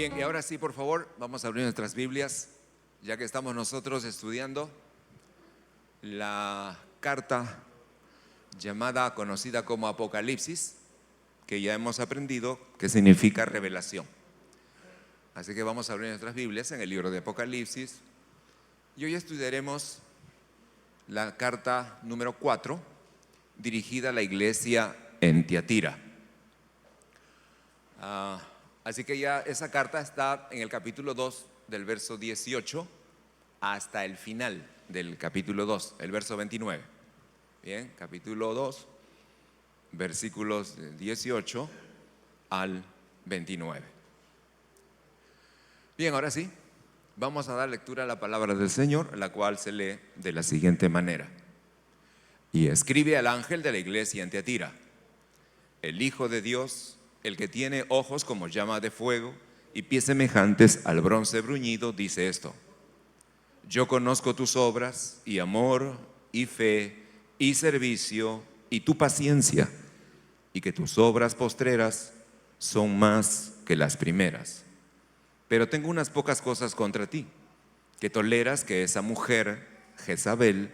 Bien, y ahora sí, por favor, vamos a abrir nuestras Biblias, ya que estamos nosotros estudiando la carta conocida como Apocalipsis, que ya hemos aprendido que significa revelación. Así que vamos a abrir nuestras Biblias en el libro de Apocalipsis y hoy estudiaremos la carta número 4, dirigida a la iglesia en Tiatira. Así que ya esa carta está en el capítulo 2 del verso 18 hasta el final del capítulo 2, el verso 29. Bien, capítulo 2, versículos 18 al 29. Bien, ahora sí, vamos a dar lectura a la palabra del Señor, la cual se lee de la siguiente manera. Y escribe al ángel de la iglesia en Tiatira: el Hijo de Dios, el que tiene ojos como llama de fuego y pies semejantes al bronce bruñido, dice esto: yo conozco tus obras y amor y fe y servicio y tu paciencia, y que tus obras postreras son más que las primeras. Pero tengo unas pocas cosas contra ti, que toleras que esa mujer, Jezabel,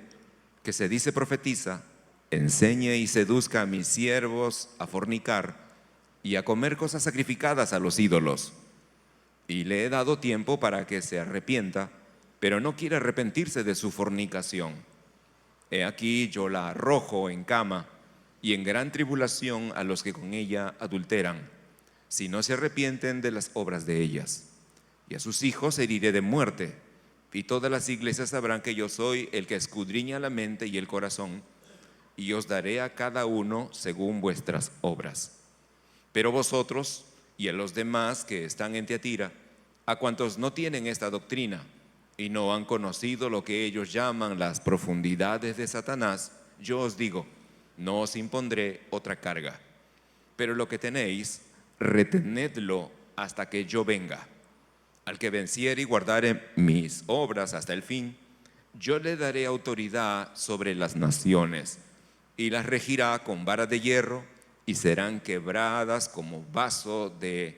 que se dice profetiza, enseñe y seduzca a mis siervos a fornicar y a comer cosas sacrificadas a los ídolos. Y le he dado tiempo para que se arrepienta, pero no quiere arrepentirse de su fornicación. He aquí yo la arrojo en cama y en gran tribulación a los que con ella adulteran, si no se arrepienten de las obras de ellas. Y a sus hijos heriré de muerte, y todas las iglesias sabrán que yo soy el que escudriña la mente y el corazón, y os daré a cada uno según vuestras obras. Pero vosotros y a los demás que están en Tiatira, a cuantos no tienen esta doctrina y no han conocido lo que ellos llaman las profundidades de Satanás, yo os digo, no os impondré otra carga. Pero lo que tenéis, retenedlo hasta que yo venga. Al que venciere y guardare mis obras hasta el fin, yo le daré autoridad sobre las naciones, y las regirá con vara de hierro, y serán quebradas como vaso de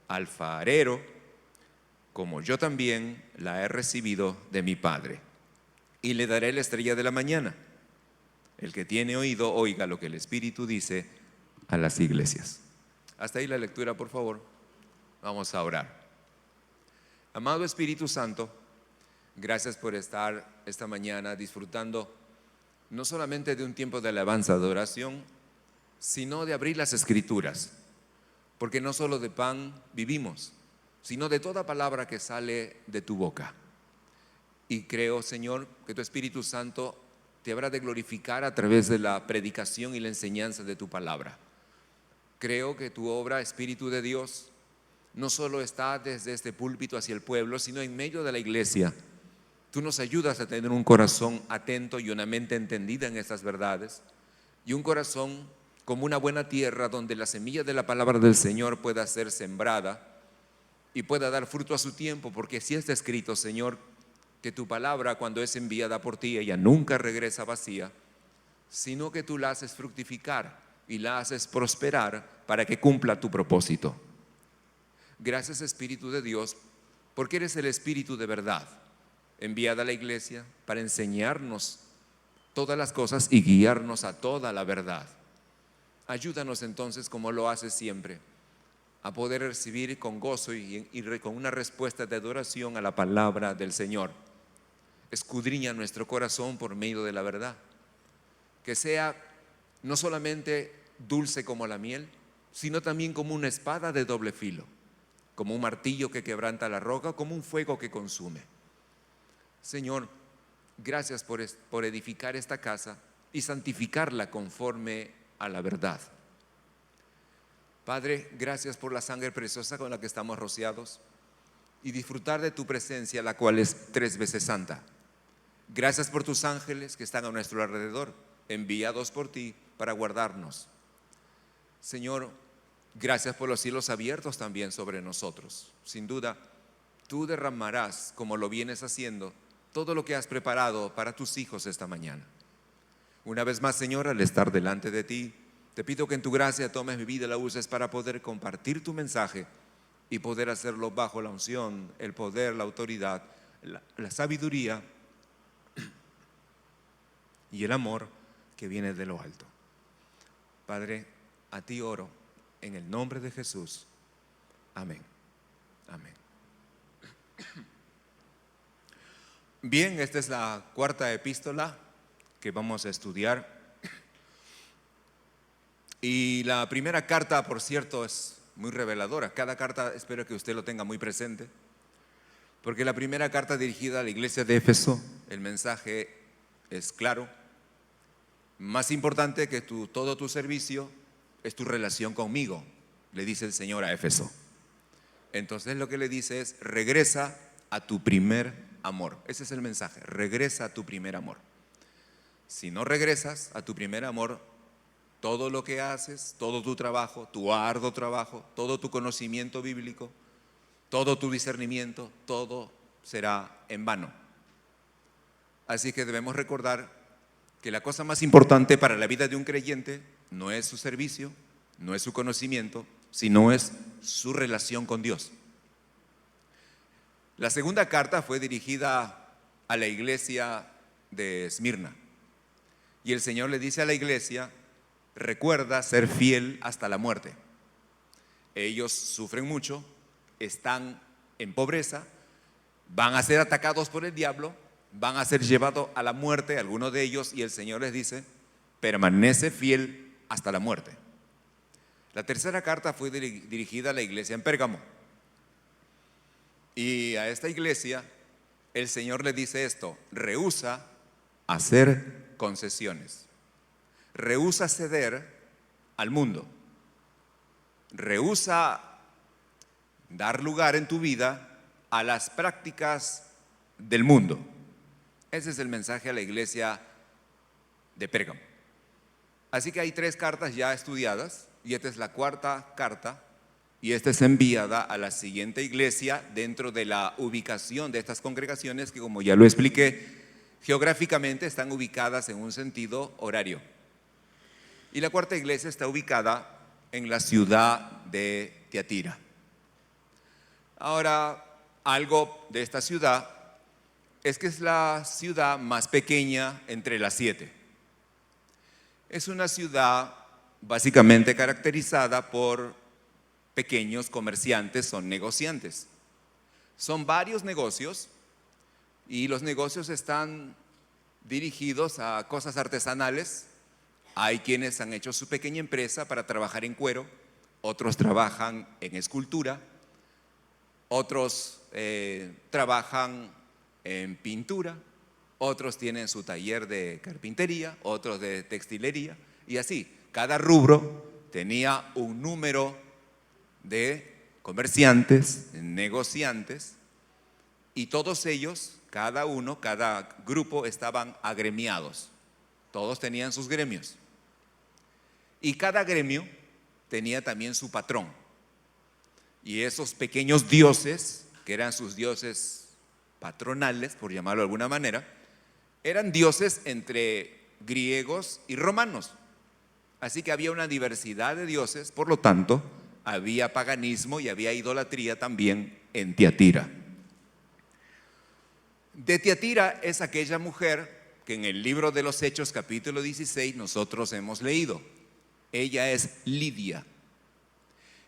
alfarero, como yo también la he recibido de mi Padre. Y le daré la estrella de la mañana. El que tiene oído, oiga lo que el Espíritu dice a las iglesias. Hasta ahí la lectura, por favor. Vamos a orar. Amado Espíritu Santo, gracias por estar esta mañana disfrutando no solamente de un tiempo de alabanza, de oración, sino de abrir las Escrituras, porque no solo de pan vivimos, sino de toda palabra que sale de tu boca. Y creo, Señor, que tu Espíritu Santo te habrá de glorificar a través de la predicación y la enseñanza de tu palabra. Creo que tu obra, Espíritu de Dios, no solo está desde este púlpito hacia el pueblo, sino en medio de la iglesia. Tú nos ayudas a tener un corazón atento y una mente entendida en estas verdades, y un corazón como una buena tierra donde la semilla de la palabra del Señor pueda ser sembrada y pueda dar fruto a su tiempo, porque así está escrito, Señor, que tu palabra, cuando es enviada por ti, ella nunca regresa vacía, sino que tú la haces fructificar y la haces prosperar para que cumpla tu propósito. Gracias, Espíritu de Dios, porque eres el Espíritu de verdad, enviada a la iglesia para enseñarnos todas las cosas y guiarnos a toda la verdad. Ayúdanos entonces, como lo haces siempre, a poder recibir con gozo y con una respuesta de adoración a la palabra del Señor. Escudriña nuestro corazón por medio de la verdad, que sea no solamente dulce como la miel, sino también como una espada de doble filo, como un martillo que quebranta la roca, como un fuego que consume. Señor, gracias por edificar esta casa y santificarla conforme a la verdad. Padre, gracias por la sangre preciosa con la que estamos rociados y disfrutar de tu presencia, la cual es 3 veces santa. Gracias por tus ángeles que están a nuestro alrededor, enviados por ti para guardarnos. Señor, gracias por los cielos abiertos también sobre nosotros. Sin duda, tú derramarás, como lo vienes haciendo, todo lo que has preparado para tus hijos esta mañana. Una vez más, Señor, al estar delante de ti, te pido que en tu gracia tomes mi vida y la uses para poder compartir tu mensaje y poder hacerlo bajo la unción, el poder, la autoridad, la sabiduría y el amor que viene de lo alto. Padre, a ti oro en el nombre de Jesús. Amén. Amén. Bien, esta es la cuarta epístola que vamos a estudiar. Y la primera carta, por cierto, es muy reveladora. Cada carta espero que usted lo tenga muy presente, porque la primera carta dirigida a la iglesia de Éfeso, el mensaje es claro. Más importante que todo tu servicio es tu relación conmigo, le dice el Señor a Éfeso. Entonces lo que le dice es: regresa a tu primer amor. Ese es el mensaje: regresa a tu primer amor. Si no regresas a tu primer amor, todo lo que haces, todo tu trabajo, tu arduo trabajo, todo tu conocimiento bíblico, todo tu discernimiento, todo será en vano. Así que debemos recordar que la cosa más importante para la vida de un creyente no es su servicio, no es su conocimiento, sino es su relación con Dios. La segunda carta fue dirigida a la iglesia de Esmirna. Y el Señor le dice a la iglesia: recuerda ser fiel hasta la muerte. Ellos sufren mucho, están en pobreza, van a ser atacados por el diablo, van a ser llevados a la muerte, algunos de ellos, y el Señor les dice: permanece fiel hasta la muerte. La tercera carta fue dirigida a la iglesia en Pérgamo. Y a esta iglesia el Señor le dice esto: rehúsa hacer concesiones, rehúsa ceder al mundo, rehúsa dar lugar en tu vida a las prácticas del mundo. Ese es el mensaje a la iglesia de Pérgamo. Así que hay 3 cartas ya estudiadas, y esta es la cuarta carta, y esta es enviada a la siguiente iglesia dentro de la ubicación de estas congregaciones que, como ya lo expliqué, geográficamente están ubicadas en un sentido horario. Y la cuarta iglesia está ubicada en la ciudad de Tiatira. Ahora, algo de esta ciudad es que es la ciudad más pequeña entre las 7. Es una ciudad básicamente caracterizada por pequeños comerciantes, son negociantes. Son varios negocios, y los negocios están dirigidos a cosas artesanales. Hay quienes han hecho su pequeña empresa para trabajar en cuero, otros trabajan en escultura, otros trabajan en pintura, otros tienen su taller de carpintería, otros de textilería, y así. Cada rubro tenía un número de comerciantes, negociantes, y todos ellos, cada grupo estaban agremiados. Todos tenían sus gremios. Y cada gremio tenía también su patrón. Y esos pequeños dioses, que eran sus dioses patronales, por llamarlo de alguna manera, eran dioses entre griegos y romanos. Así que había una diversidad de dioses, por lo tanto, había paganismo y había idolatría también en Tiatira. De Tiatira es aquella mujer que en el libro de los Hechos, capítulo 16, nosotros hemos leído. Ella es Lidia.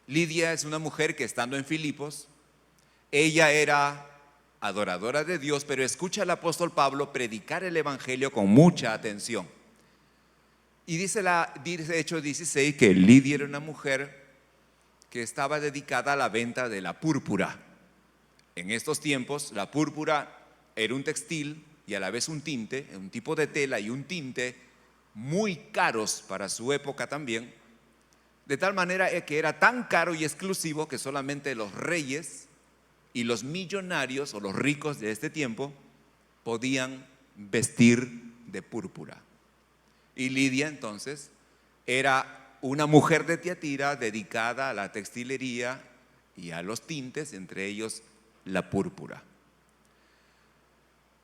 Lidia es una mujer que, estando en Filipos, ella era adoradora de Dios, pero escucha al apóstol Pablo predicar el evangelio con mucha atención. Y dice Hechos 16 que Lidia era una mujer que estaba dedicada a la venta de la púrpura. En estos tiempos, la púrpura era un textil y a la vez un tinte, un tipo de tela y un tinte muy caros para su época también, de tal manera que era tan caro y exclusivo que solamente los reyes y los millonarios o los ricos de este tiempo podían vestir de púrpura. Y Lidia entonces era una mujer de Tiatira dedicada a la textilería y a los tintes, entre ellos la púrpura.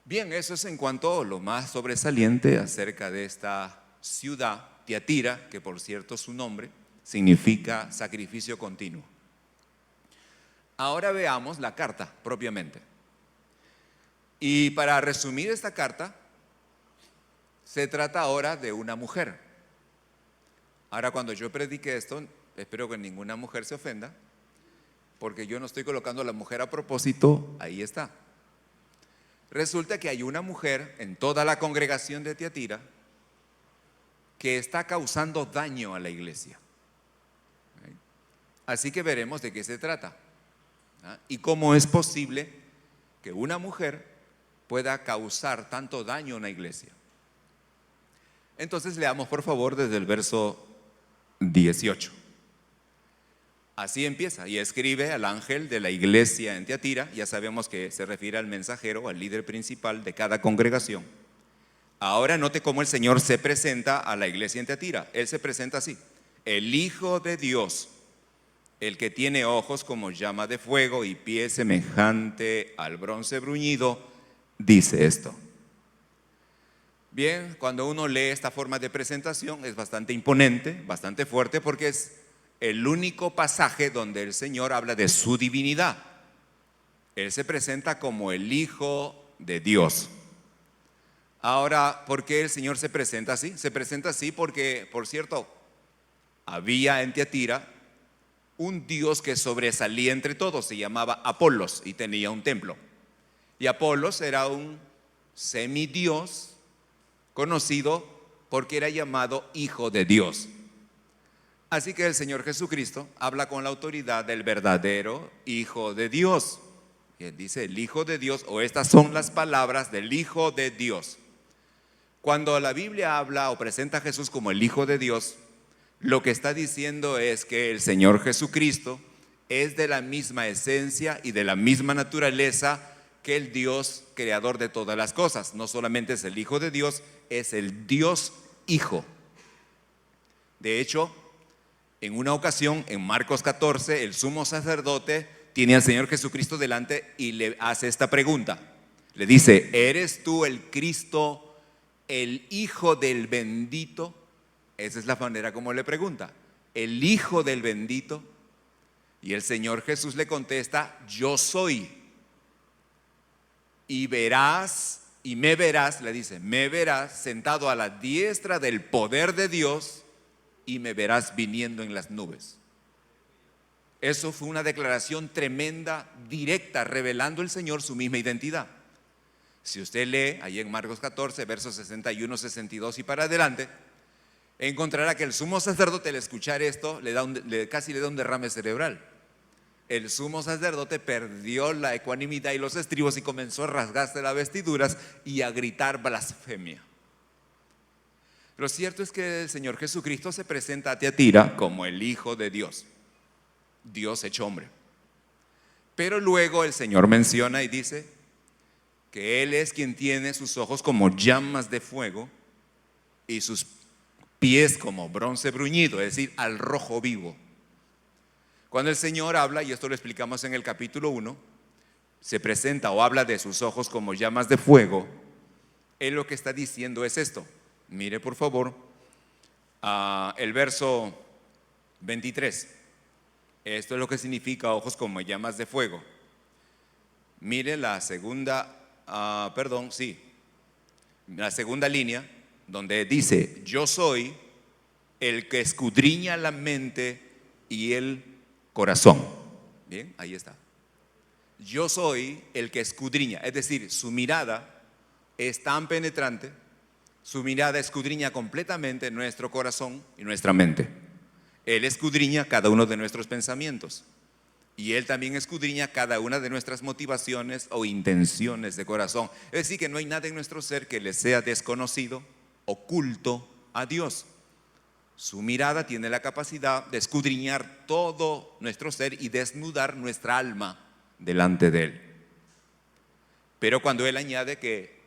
Bien, eso es en cuanto a lo más sobresaliente acerca de esta ciudad, Tiatira, que por cierto su nombre significa sacrificio continuo. Ahora veamos la carta propiamente. Y para resumir esta carta, se trata ahora de una mujer. Ahora, cuando yo predique esto, espero que ninguna mujer se ofenda, porque yo no estoy colocando a la mujer a propósito, ahí está. Resulta que hay una mujer en toda la congregación de Tiatira que está causando daño a la iglesia. Así que veremos de qué se trata, ¿ah? Y cómo es posible que una mujer pueda causar tanto daño a una iglesia. Entonces leamos por favor desde el verso 18. Así empieza: y escribe al ángel de la iglesia en Tiatira. Ya sabemos que se refiere al mensajero, al líder principal de cada congregación. Ahora note cómo el Señor se presenta a la iglesia en Tiatira. Él se presenta así: el Hijo de Dios, el que tiene ojos como llama de fuego y pie semejante al bronce bruñido, dice esto. Bien, cuando uno lee esta forma de presentación es bastante imponente, bastante fuerte, porque es el único pasaje donde el Señor habla de su divinidad. Él se presenta como el Hijo de Dios. Ahora, ¿por qué el Señor se presenta así? Se presenta así porque, por cierto, había en Tiatira un Dios que sobresalía entre todos, se llamaba Apolos y tenía un templo. Y Apolos era un semidios conocido porque era llamado Hijo de Dios. Así que el Señor Jesucristo habla con la autoridad del verdadero Hijo de Dios. Y él dice el Hijo de Dios, o estas son las palabras del Hijo de Dios. Cuando la Biblia habla o presenta a Jesús como el Hijo de Dios, lo que está diciendo es que el Señor Jesucristo es de la misma esencia y de la misma naturaleza que el Dios creador de todas las cosas. No solamente es el Hijo de Dios, es el Dios Hijo. De hecho, en una ocasión, en Marcos 14, el sumo sacerdote tiene al Señor Jesucristo delante y le hace esta pregunta. Le dice: ¿eres tú el Cristo, el Hijo del bendito? Esa es la manera como le pregunta: ¿el Hijo del bendito? Y el Señor Jesús le contesta: yo soy. Y verás, y me verás, le dice, me verás sentado a la diestra del poder de Dios y me verás viniendo en las nubes. Eso fue una declaración tremenda, directa, revelando el Señor su misma identidad. Si usted lee ahí en Marcos 14, versos 61, 62 y para adelante, encontrará que el sumo sacerdote, al escuchar esto, casi le da un derrame cerebral. El sumo sacerdote perdió la ecuanimidad y los estribos y comenzó a rasgarse las vestiduras y a gritar blasfemia. Lo cierto es que el Señor Jesucristo se presenta a Tiatira como el Hijo de Dios, Dios hecho hombre. Pero luego el Señor menciona y dice que Él es quien tiene sus ojos como llamas de fuego y sus pies como bronce bruñido, es decir, al rojo vivo. Cuando el Señor habla, y esto lo explicamos en el capítulo 1, se presenta o habla de sus ojos como llamas de fuego, Él lo que está diciendo es esto. Mire por favor el verso 23. Esto es lo que significa ojos como llamas de fuego. Mire la segunda, la segunda línea, donde dice: yo soy el que escudriña la mente y el corazón. Bien, ahí está. Yo soy el que escudriña, es decir, su mirada es tan penetrante, su mirada escudriña completamente nuestro corazón y nuestra mente. Él escudriña cada uno de nuestros pensamientos y Él también escudriña cada una de nuestras motivaciones o intenciones de corazón. Es decir, que no hay nada en nuestro ser que le sea desconocido, oculto a Dios. Su mirada tiene la capacidad de escudriñar todo nuestro ser y desnudar nuestra alma delante de Él. Pero cuando Él añade que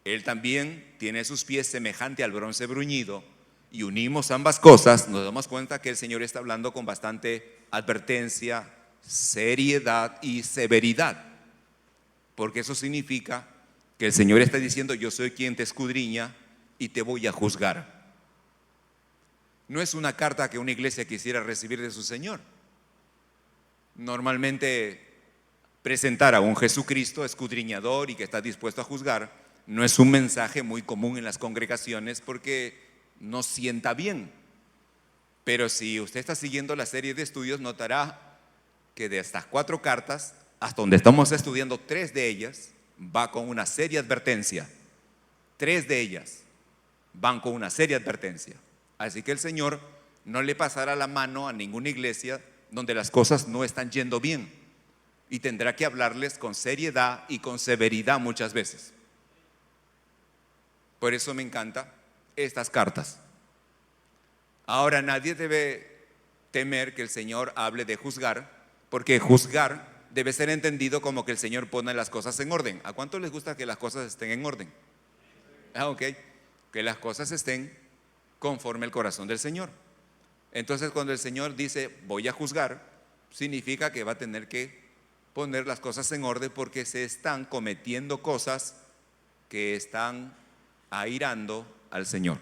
Él también tiene sus pies semejante al bronce bruñido y unimos ambas cosas, nos damos cuenta que el Señor está hablando con bastante advertencia, seriedad y severidad, porque eso significa que el Señor está diciendo: yo soy quien te escudriña y te voy a juzgar. No es una carta que una iglesia quisiera recibir de su Señor. Normalmente presentar a un Jesucristo escudriñador y que está dispuesto a juzgar no es un mensaje muy común en las congregaciones porque no sienta bien. Pero si usted está siguiendo la serie de estudios, notará que de estas 4 cartas, hasta donde estamos estudiando, 3 de ellas va con una seria advertencia. 3 de ellas van con una seria advertencia. Así que el Señor no le pasará la mano a ninguna iglesia donde las cosas no están yendo bien, y tendrá que hablarles con seriedad y con severidad muchas veces. Por eso me encantan estas cartas. Ahora, nadie debe temer que el Señor hable de juzgar, porque juzgar debe ser entendido como que el Señor pone las cosas en orden. ¿A cuánto les gusta que las cosas estén en orden? Ok, que las cosas estén conforme al corazón del Señor. Entonces, cuando el Señor dice voy a juzgar, significa que va a tener que poner las cosas en orden, porque se están cometiendo cosas que están airando al Señor.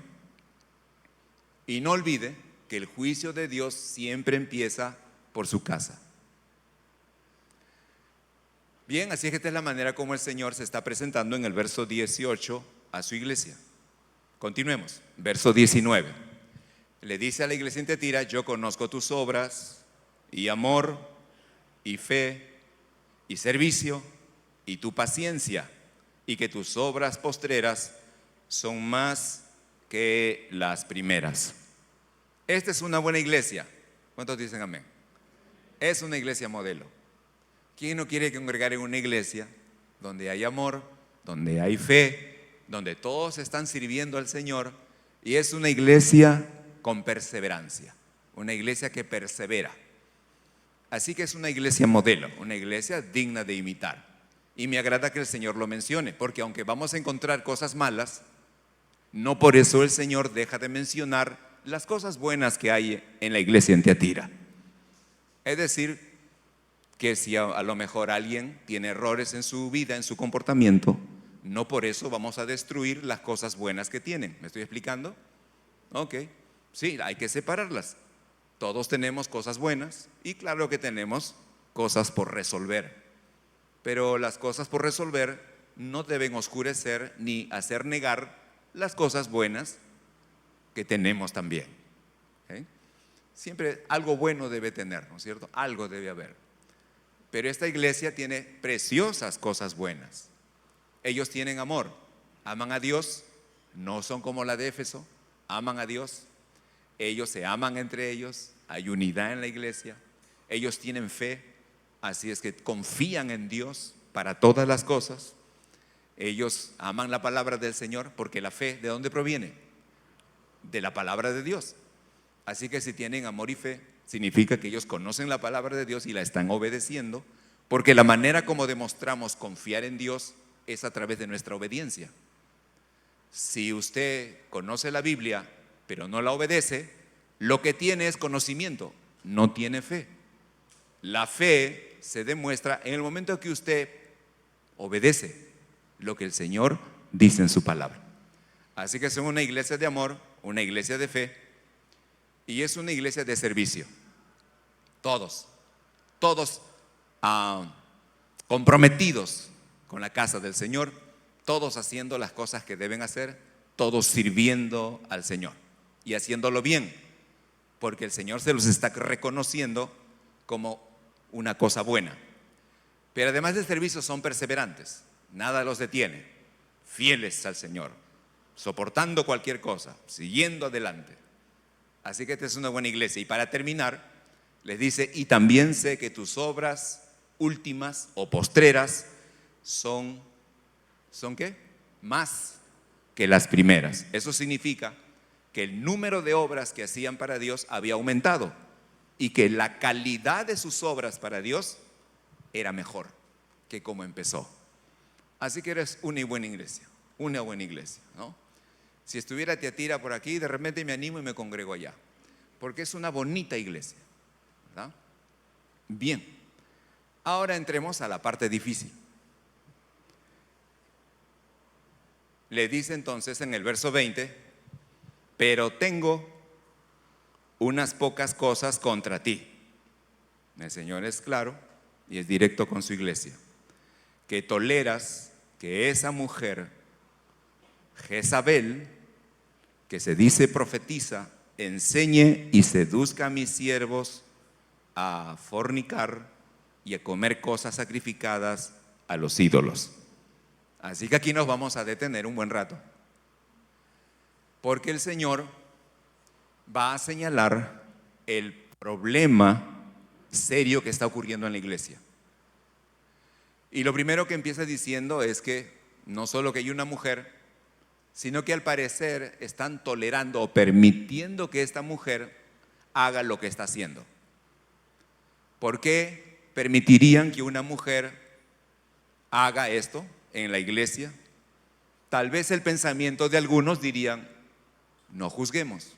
Y no olvide que el juicio de Dios siempre empieza por su casa. Bien, así es que esta es la manera como el Señor se está presentando en el verso 18 a su iglesia. Continuemos, verso 19. Le dice a la iglesia en Tiatira: yo conozco tus obras y amor y fe y servicio y tu paciencia, y que tus obras postreras son más que las primeras. Esta es una buena iglesia. ¿Cuántos dicen amén? Es una iglesia modelo. ¿Quién no quiere congregar en una iglesia donde hay amor, donde hay fe, donde todos están sirviendo al Señor? Y es una iglesia con perseverancia, una iglesia que persevera. Así que es una iglesia modelo, una iglesia digna de imitar. Y me agrada que el Señor lo mencione, porque aunque vamos a encontrar cosas malas, no por eso el Señor deja de mencionar las cosas buenas que hay en la iglesia en Tiatira. Es decir, que si a lo mejor alguien tiene errores en su vida, en su comportamiento, no por eso vamos a destruir las cosas buenas que tienen. ¿Me estoy explicando? Ok, sí, hay que separarlas. Todos tenemos cosas buenas y claro que tenemos cosas por resolver. Pero las cosas por resolver no deben oscurecer ni hacer negar las cosas buenas que tenemos también. Siempre algo bueno debe tener, ¿no es cierto? Algo debe haber. Pero esta iglesia tiene preciosas cosas buenas. Ellos tienen amor, aman a Dios, no son como la de Éfeso, aman a Dios. Ellos se aman entre ellos, hay unidad en la iglesia. Ellos tienen fe, así es que confían en Dios para todas las cosas. Ellos aman la palabra del Señor, porque la fe, ¿de dónde proviene? De la palabra de Dios. Así que si tienen amor y fe, significa que ellos conocen la palabra de Dios y la están obedeciendo, porque la manera como demostramos confiar en Dios es a través de nuestra obediencia. Si usted conoce la Biblia pero no la obedece, lo que tiene es conocimiento, no tiene fe. La fe se demuestra en el momento que usted obedece lo que el Señor dice en su palabra. Así que son una iglesia de amor, una iglesia de fe, y es una iglesia de servicio. Todos comprometidos con la casa del Señor, todos haciendo las cosas que deben hacer, todos sirviendo al Señor y haciéndolo bien, porque el Señor se los está reconociendo como una cosa buena. Pero además de servicio, son perseverantes, nada los detiene, fieles al Señor, soportando cualquier cosa, siguiendo adelante. Así que esta es una buena iglesia. Y para terminar, les dice: y también sé que tus obras últimas o postreras ¿son qué? Más que las primeras. Eso significa que el número de obras que hacían para Dios había aumentado y que la calidad de sus obras para Dios era mejor que como empezó. Así que eres una buena iglesia, ¿no? Si estuviera Tiatira por aquí, de repente me animo y me congrego allá, porque es una bonita iglesia, ¿verdad? Bien, ahora entremos a la parte difícil. Le dice entonces en el verso 20: pero tengo unas pocas cosas contra ti. El Señor es claro y es directo con su iglesia, que toleras que esa mujer, Jezabel, que se dice profetiza, enseñe y seduzca a mis siervos a fornicar y a comer cosas sacrificadas a los ídolos. Así que aquí nos vamos a detener un buen rato, porque el Señor va a señalar el problema serio que está ocurriendo en la iglesia. Y lo primero que empieza diciendo es que no solo que hay una mujer, sino que al parecer están tolerando o permitiendo que esta mujer haga lo que está haciendo. ¿Por qué permitirían que una mujer haga esto en la iglesia? Tal vez el pensamiento de algunos dirían: no juzguemos.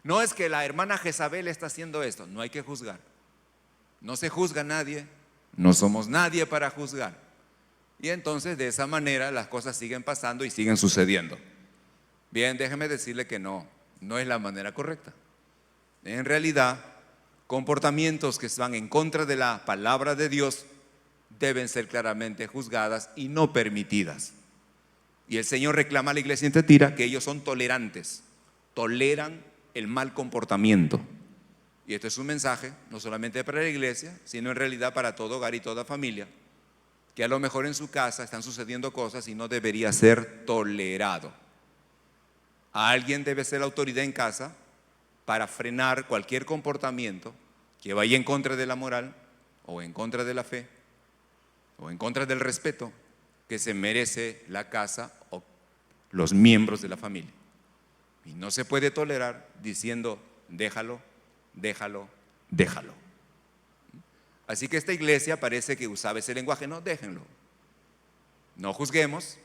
No es que la hermana Jezabel está haciendo esto, no hay que juzgar. No se juzga a nadie, no somos nadie para juzgar. Y entonces de esa manera las cosas siguen pasando y siguen sucediendo. Bien, déjeme decirle que no es la manera correcta. En realidad, comportamientos que van en contra de la palabra de Dios deben ser claramente juzgadas y no permitidas. Y el Señor reclama a la iglesia en Tiatira que ellos son tolerantes, toleran el mal comportamiento. Y este es un mensaje no solamente para la iglesia, sino en realidad para todo hogar y toda familia, que a lo mejor en su casa están sucediendo cosas y no debería ser tolerado. Alguien debe ser la autoridad en casa para frenar cualquier comportamiento que vaya en contra de la moral o en contra de la fe o en contra del respeto que se merece la casa o los miembros de la familia. Y no se puede tolerar diciendo: déjalo, déjalo, déjalo. Así que esta iglesia parece que usaba ese lenguaje: no, déjenlo, no juzguemos,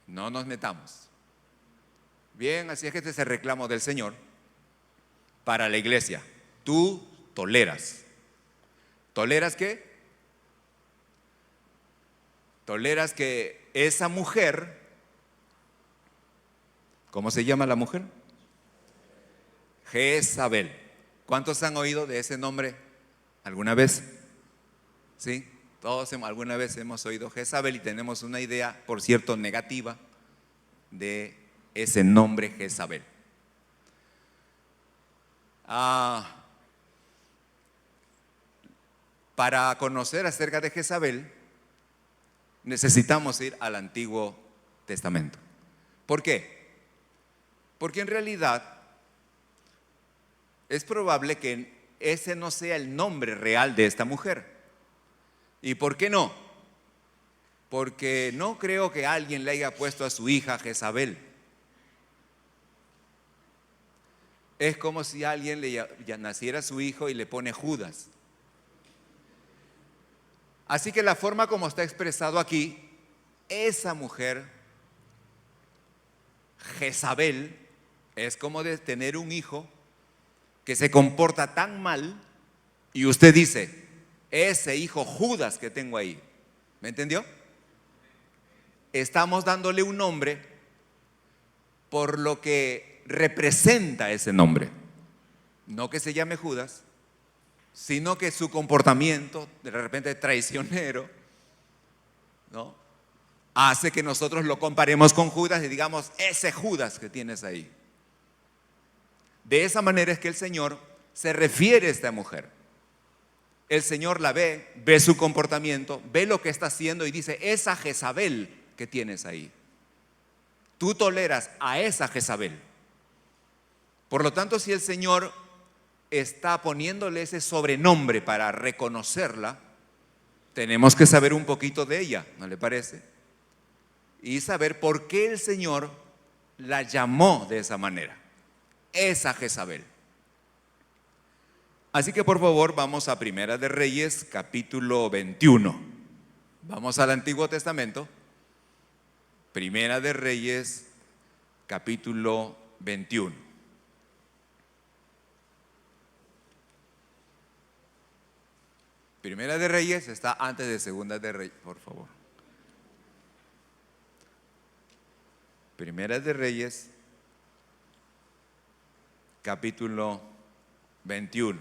no nos metamos. Bien, así es que este es el reclamo del Señor para la iglesia. Tú toleras. ¿Toleras qué? Toleras que esa mujer, ¿cómo se llama la mujer? Jezabel. ¿Cuántos han oído de ese nombre alguna vez? ¿Sí? Todos alguna vez hemos oído Jezabel y tenemos una idea, por cierto, negativa de ese nombre Jezabel. Para conocer acerca de Jezabel necesitamos ir al Antiguo Testamento. ¿Por qué? Porque en realidad es probable que ese no sea el nombre real de esta mujer. ¿Y por qué no? Porque no creo que alguien le haya puesto a su hija Jezabel. Es como si alguien ya naciera su hijo y le pone Judas. Así que la forma como está expresado aquí, esa mujer, Jezabel, es como de tener un hijo que se comporta tan mal y usted dice: ese hijo Judas que tengo ahí. ¿Me entendió? Estamos dándole un nombre por lo que representa ese nombre. No que se llame Judas, sino que su comportamiento, de repente traicionero, ¿no?, hace que nosotros lo comparemos con Judas y digamos: ese Judas que tienes ahí. De esa manera es que el Señor se refiere a esta mujer. El Señor la ve su comportamiento, ve lo que está haciendo y dice: esa Jezabel que tienes ahí. Tú toleras a esa Jezabel. Por lo tanto, si el Señor está poniéndole ese sobrenombre para reconocerla, tenemos que saber un poquito de ella, ¿no le parece? Y saber por qué el Señor la llamó de esa manera, esa Jezabel. Así que por favor vamos a Primera de Reyes, capítulo 21. Vamos al Antiguo Testamento. Primera de Reyes, capítulo 21. Primera de Reyes está antes de Segunda de Reyes, por favor. Primera de Reyes, capítulo 21.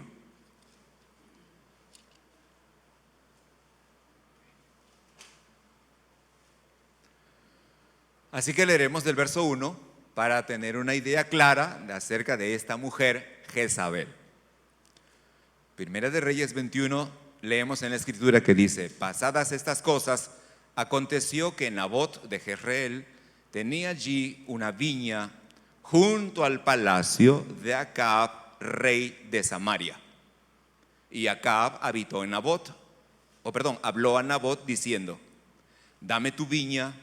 Así que leeremos del verso 1 para tener una idea clara acerca de esta mujer Jezabel. Primera de Reyes 21, leemos en la escritura que dice: pasadas estas cosas, aconteció que Nabot de Jezreel tenía allí una viña junto al palacio de Acab, rey de Samaria. Y Acab habitó en Nabot, habló a Nabot diciendo: dame tu viña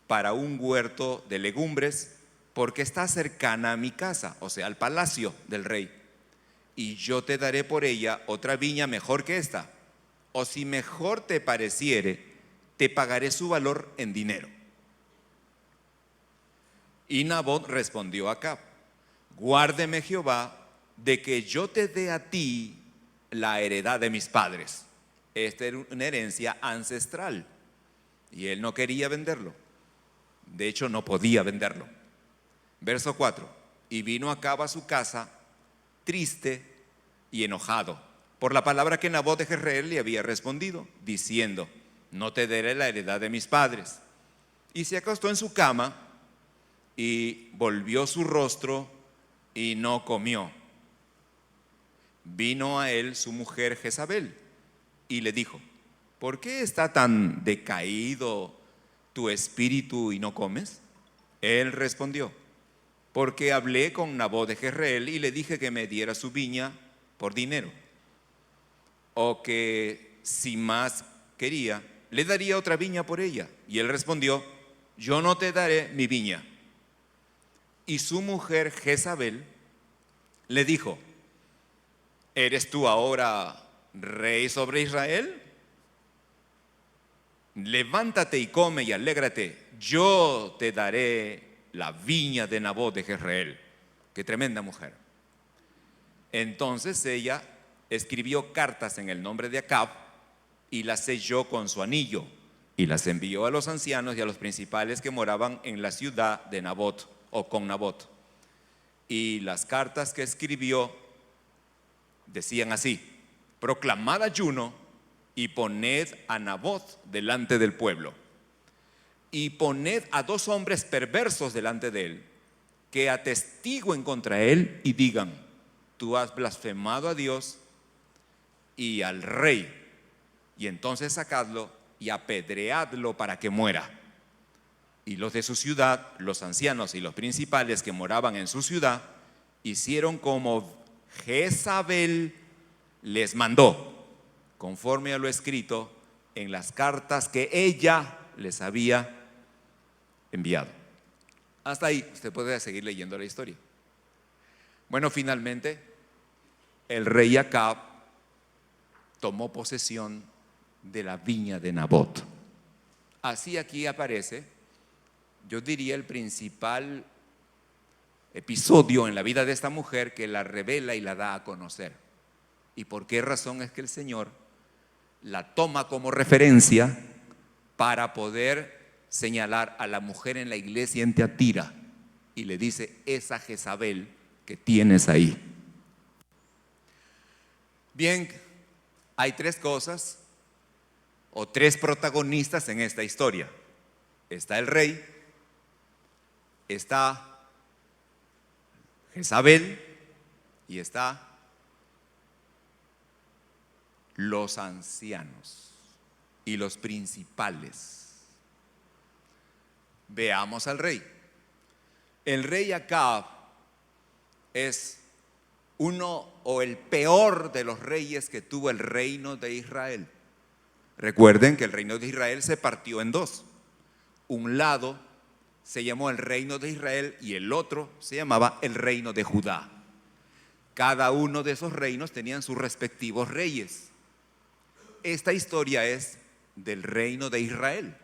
para un huerto de legumbres, porque está cercana a mi casa, o sea, al palacio del rey. Y yo te daré por ella otra viña mejor que esta, o si mejor te pareciere, te pagaré su valor en dinero. Y Nabot respondió a Acab: guárdeme Jehová de que yo te dé a ti la heredad de mis padres. Esta era una herencia ancestral y él no quería venderlo. De hecho, no podía venderlo. Verso 4: y vino Acab a su casa triste y enojado por la palabra que Nabot de Jezreel le había respondido, diciendo: no te daré la heredad de mis padres. Y se acostó en su cama y volvió su rostro y no comió. Vino a él su mujer Jezabel y le dijo: ¿por qué está tan decaído tu espíritu y no comes? Él respondió: porque hablé con Nabot de Jezreel y le dije que me diera su viña por dinero, o que si más quería, le daría otra viña por ella. Y él respondió: yo no te daré mi viña. Y su mujer Jezabel le dijo: ¿eres tú ahora rey sobre Israel? Levántate y come y alégrate, yo te daré la viña de Nabot de Jezreel. Qué tremenda mujer. Entonces ella escribió cartas en el nombre de Acab y las selló con su anillo y las envió a los ancianos y a los principales que moraban en la ciudad de Nabot o con Nabot. Y las cartas que escribió decían así: proclamad ayuno y poned a Nabot delante del pueblo, y poned a 2 hombres perversos delante de él, que atestiguen contra él y digan: tú has blasfemado a Dios y al rey, y entonces sacadlo y apedreadlo para que muera. Y los de su ciudad, los ancianos y los principales que moraban en su ciudad, hicieron como Jezabel les mandó, conforme a lo escrito en las cartas que ella les había enviado. Hasta ahí usted puede seguir leyendo la historia. Bueno, finalmente el rey Acab tomó posesión de la viña de Nabot. Así aquí aparece, yo diría, el principal episodio en la vida de esta mujer que la revela y la da a conocer. ¿Y por qué razón es que el Señor la toma como referencia para poder señalar a la mujer en la iglesia en Tiatira y le dice: esa Jezabel que tienes ahí? Bien, hay 3 cosas o 3 protagonistas en esta historia. Está el rey, está Jezabel y está los ancianos y los principales. Veamos al rey. El rey Acab es uno o el peor de los reyes que tuvo el reino de Israel. Recuerden que el reino de Israel se partió en 2. Un lado se llamó el reino de Israel y el otro se llamaba el reino de Judá. Cada uno de esos reinos tenían sus respectivos reyes. Esta historia es del reino de Israel,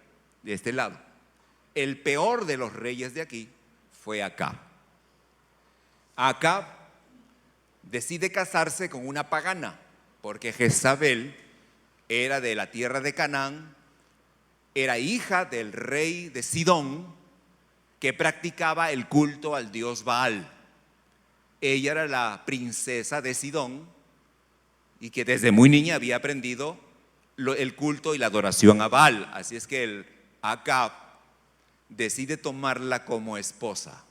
de este lado. El peor de los reyes de aquí fue Acab. Acab decide casarse con una pagana, porque Jezabel era de la tierra de Canaán, era hija del rey de Sidón, que practicaba el culto al dios Baal. Ella era la princesa de Sidón y que desde muy niña había aprendido el culto y la adoración a Baal. Así es que el Acab decide tomarla como esposa.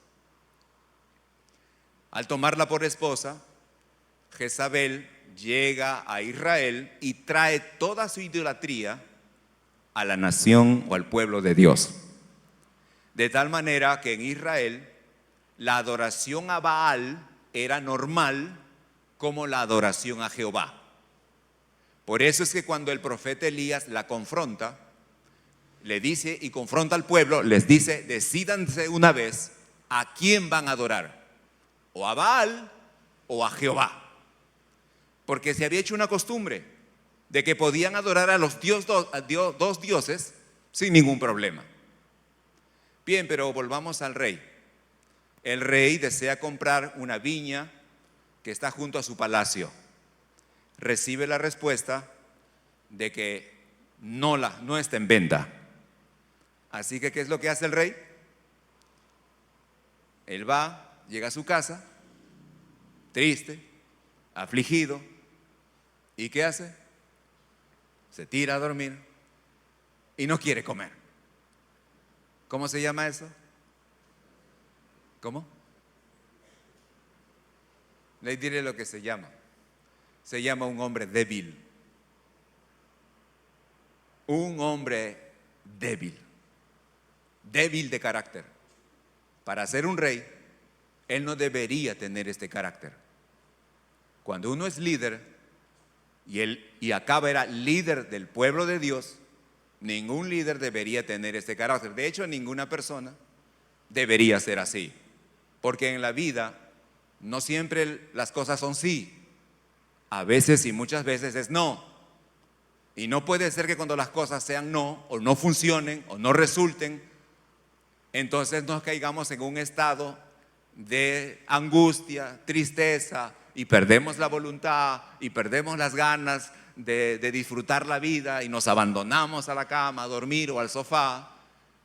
Al tomarla por esposa, Jezabel llega a Israel y trae toda su idolatría a la nación o al pueblo de Dios. De tal manera que en Israel la adoración a Baal era normal como la adoración a Jehová. Por eso es que cuando el profeta Elías la confronta, le dice y confronta al pueblo, les dice: decídanse una vez a quién van a adorar, o a Baal o a Jehová. Porque se había hecho una costumbre de que podían adorar a los dos dioses sin ningún problema. Bien, pero volvamos al rey. El rey desea comprar una viña que está junto a su palacio. Recibe la respuesta de que no está en venta. Así que, ¿qué es lo que hace el rey? Él va, llega a su casa, triste, afligido, ¿y qué hace? Se tira a dormir y no quiere comer. ¿Cómo se llama eso? ¿Cómo? Le diré lo que se llama. Se llama un hombre débil. Un hombre débil. Débil de carácter. Para ser un rey, él no debería tener este carácter. Cuando uno es líder, y Acab era líder del pueblo de Dios, ningún líder debería tener este carácter. De hecho, ninguna persona debería ser así. Porque en la vida no siempre las cosas son sí. A veces y muchas veces es no. Y no puede ser que cuando las cosas sean no, o no funcionen, o no resulten, entonces nos caigamos en un estado de angustia, tristeza, y perdemos la voluntad, y perdemos las ganas de disfrutar la vida, y nos abandonamos a la cama, a dormir o al sofá,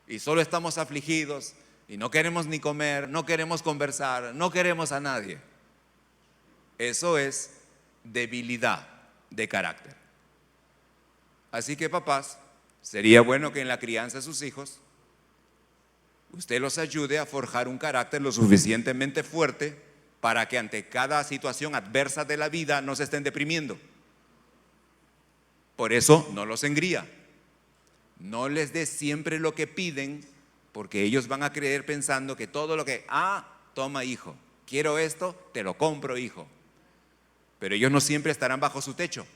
y solo estamos afligidos, y no queremos ni comer, no queremos conversar, no queremos a nadie. Eso es debilidad de carácter. Así que, papás, sería bueno que en la crianza de sus hijos usted los ayude a forjar un carácter lo suficientemente fuerte para que ante cada situación adversa de la vida no se estén deprimiendo. Por eso no los engría. No les dé siempre lo que piden, porque ellos van a creer pensando que todo lo que, toma hijo, quiero esto, te lo compro hijo. Pero ellos no siempre estarán bajo su techo.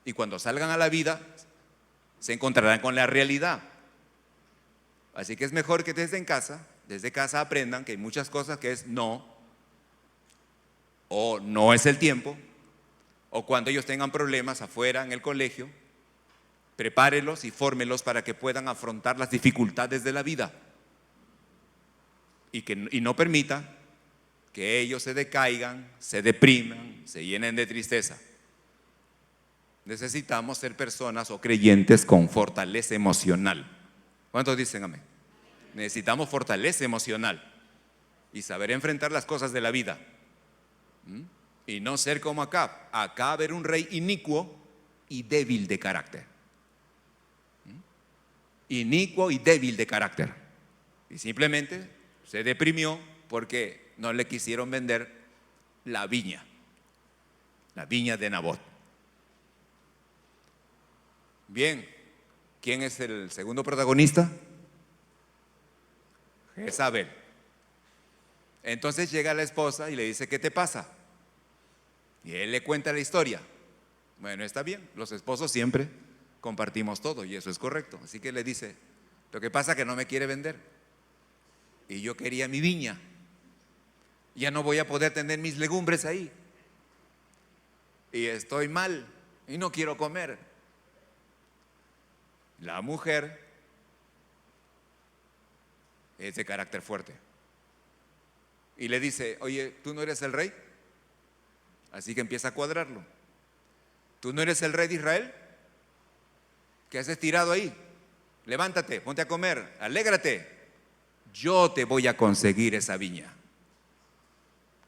Y cuando salgan a la vida, se encontrarán con la realidad. Así que es mejor que desde casa aprendan que hay muchas cosas que es no, o no es el tiempo, o cuando ellos tengan problemas afuera en el colegio, prepárelos y fórmelos para que puedan afrontar las dificultades de la vida. Y no permita que ellos se decaigan, se depriman, se llenen de tristeza. Necesitamos ser personas o creyentes con fortaleza emocional. ¿Cuántos dicen amén? Necesitamos fortaleza emocional y saber enfrentar las cosas de la vida. Y no ser como Acab. Acab era un rey inicuo y débil de carácter. Inicuo y débil de carácter. Y simplemente se deprimió porque no le quisieron vender la viña de Nabot. Bien, ¿quién es el segundo protagonista? Jezabel. Entonces llega la esposa y le dice: ¿qué te pasa? Y él le cuenta la historia. Bueno, está bien, los esposos siempre compartimos todo y eso es correcto. Así que le dice: lo que pasa es que no me quiere vender y yo quería mi viña. Ya no voy a poder tener mis legumbres ahí y estoy mal y no quiero comer. La mujer es de carácter fuerte y le dice: oye, ¿tú no eres el rey? Así que empieza a cuadrarlo. ¿Tú no eres el rey de Israel? ¿Qué haces tirado ahí? Levántate, ponte a comer, alégrate. Yo te voy a conseguir esa viña.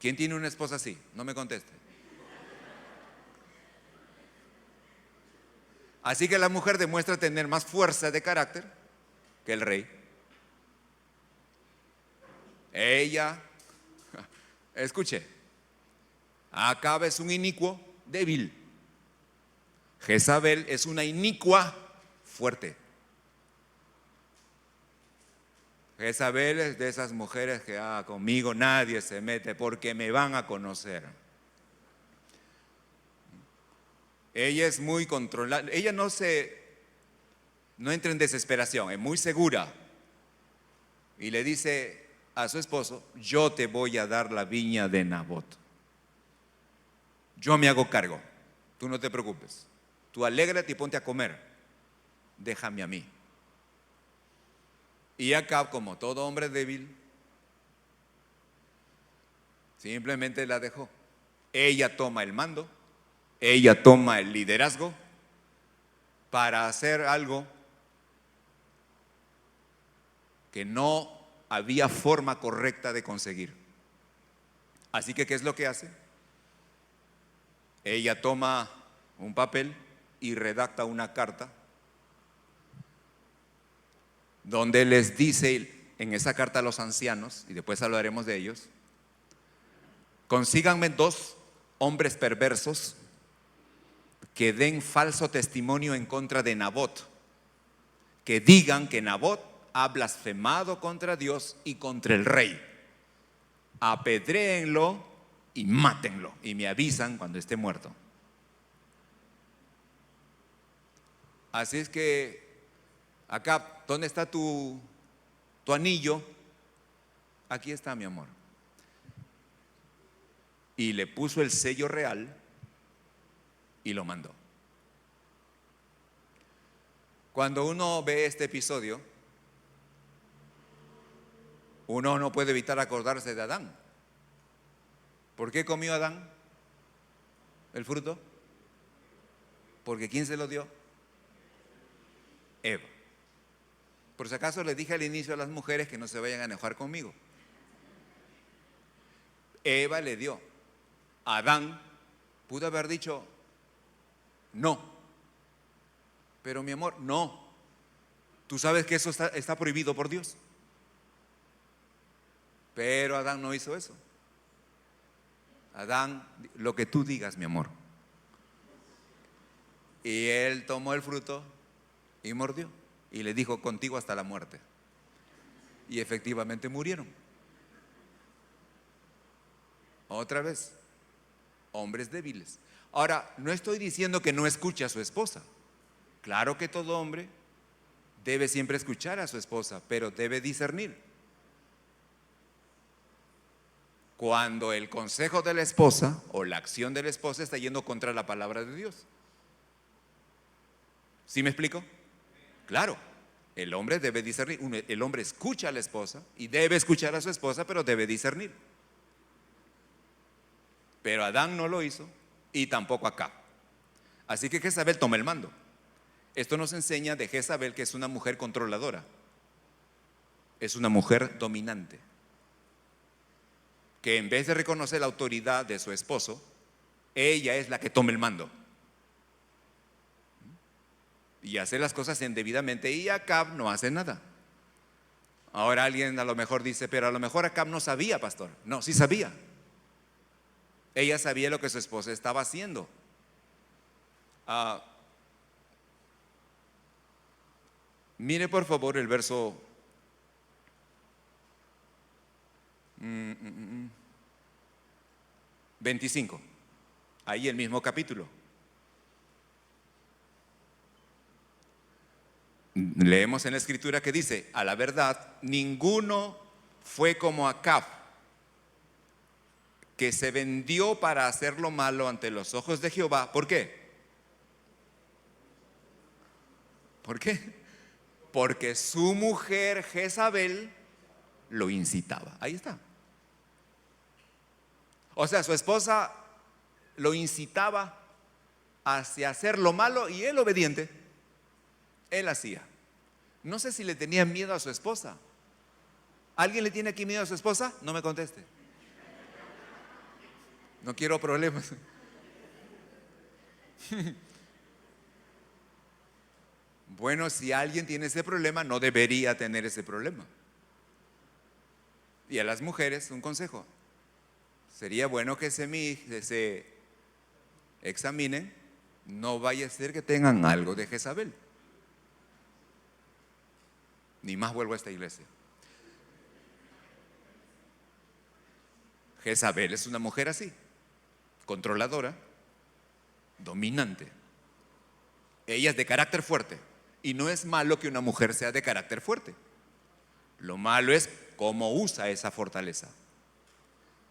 ¿Quién tiene una esposa así? No me conteste. Así que la mujer demuestra tener más fuerza de carácter que el rey. Ella, escuche, Acab es un inicuo débil. Jezabel es una inicua fuerte. Jezabel es de esas mujeres que conmigo nadie se mete porque me van a conocer. Ella es muy controlada. Ella no entra en desesperación, es muy segura. Y le dice a su esposo: yo te voy a dar la viña de Nabot. Yo me hago cargo. Tú no te preocupes. Tú alégrate y ponte a comer. Déjame a mí. Y Acab, como todo hombre débil, simplemente la dejó. Ella toma el mando, ella toma el liderazgo para hacer algo que no había forma correcta de conseguir. Así que, ¿qué es lo que hace? Ella toma un papel y redacta una carta donde les dice en esa carta a los ancianos, y después hablaremos de ellos: consíganme 2 hombres perversos que den falso testimonio en contra de Nabot, que digan que Nabot ha blasfemado contra Dios y contra el rey. Apedréenlo y mátenlo, y me avisan cuando esté muerto. Así es que acá, ¿dónde está tu anillo? Aquí está, mi amor. Y le puso el sello real y lo mandó. Cuando uno ve este episodio, uno no puede evitar acordarse de Adán. ¿Por qué comió Adán el fruto? Porque ¿quién se lo dio? Eva. Por si acaso le dije al inicio a las mujeres que no se vayan a enojar conmigo. Eva le dio. Adán pudo haber dicho no. Pero mi amor, no. Tú sabes que eso está prohibido por Dios. Pero Adán no hizo eso. Adán, lo que tú digas, mi amor. Y él tomó el fruto y mordió. Y le dijo: contigo hasta la muerte. Y efectivamente murieron. Otra vez, hombres débiles. Ahora, no estoy diciendo que no escuche a su esposa. Claro que todo hombre debe siempre escuchar a su esposa, pero debe discernir. Cuando el consejo de la esposa o la acción de la esposa está yendo contra la palabra de Dios. ¿Sí me explico? Claro, el hombre debe discernir. El hombre escucha a la esposa y debe escuchar a su esposa, pero debe discernir. Pero Adán no lo hizo y tampoco Acab. Así que Jezabel toma el mando. Esto nos enseña de Jezabel que es una mujer controladora. Es una mujer dominante. Que en vez de reconocer la autoridad de su esposo, ella es la que toma el mando y hace las cosas indebidamente, y Acab no hace nada. Ahora alguien a lo mejor dice: pero a lo mejor Acab no sabía, pastor. No, sí sabía. Ella sabía lo que su esposa estaba haciendo. Mire por favor el verso 25, ahí el mismo capítulo. Leemos en la escritura que dice: a la verdad, ninguno fue como Acab, que se vendió para hacer lo malo ante los ojos de Jehová. ¿Por qué? ¿Por qué? Porque su mujer Jezabel lo incitaba. Ahí está. O sea, su esposa lo incitaba hacia hacer lo malo y él, obediente, él hacía. No sé si le tenía miedo a su esposa. ¿Alguien le tiene aquí miedo a su esposa? No me conteste. No quiero problemas. Bueno, si alguien tiene ese problema, no debería tener ese problema. Y a las mujeres, un consejo. Sería bueno que se examinen, no vaya a ser que tengan algo de Jezabel. Ni más vuelvo a esta iglesia. Jezabel es una mujer así, controladora, dominante. Ella es de carácter fuerte. Y no es malo que una mujer sea de carácter fuerte. Lo malo es cómo usa esa fortaleza.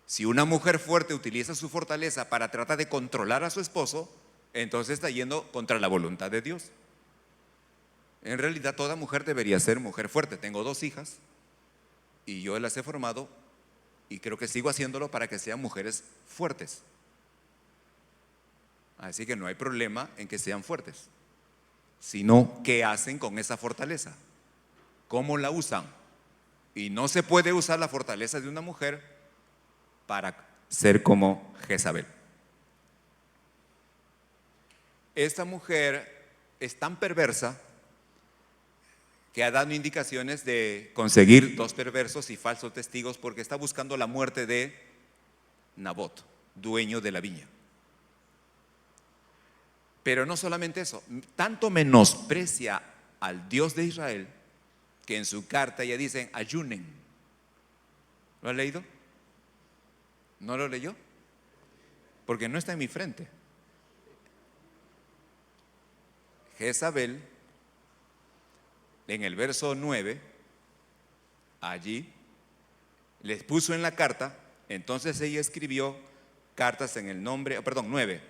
Si una mujer fuerte utiliza su fortaleza para tratar de controlar a su esposo, entonces está yendo contra la voluntad de Dios. En realidad toda mujer debería ser mujer fuerte. Tengo 2 hijas y yo las he formado y creo que sigo haciéndolo para que sean mujeres fuertes. Así que no hay problema en que sean fuertes, sino qué hacen con esa fortaleza, cómo la usan. Y no se puede usar la fortaleza de una mujer para ser como Jezabel. Esta mujer es tan perversa que ha dado indicaciones de conseguir 2 perversos y falsos testigos porque está buscando la muerte de Nabot, dueño de la viña. Pero no solamente eso, tanto menosprecia al Dios de Israel que en su carta ya dicen ayunen. ¿Lo ha leído? ¿No lo leyó? Porque no está en mi frente. Jezabel, en el verso 9, allí les puso en la carta, entonces ella escribió cartas en el nombre, 9,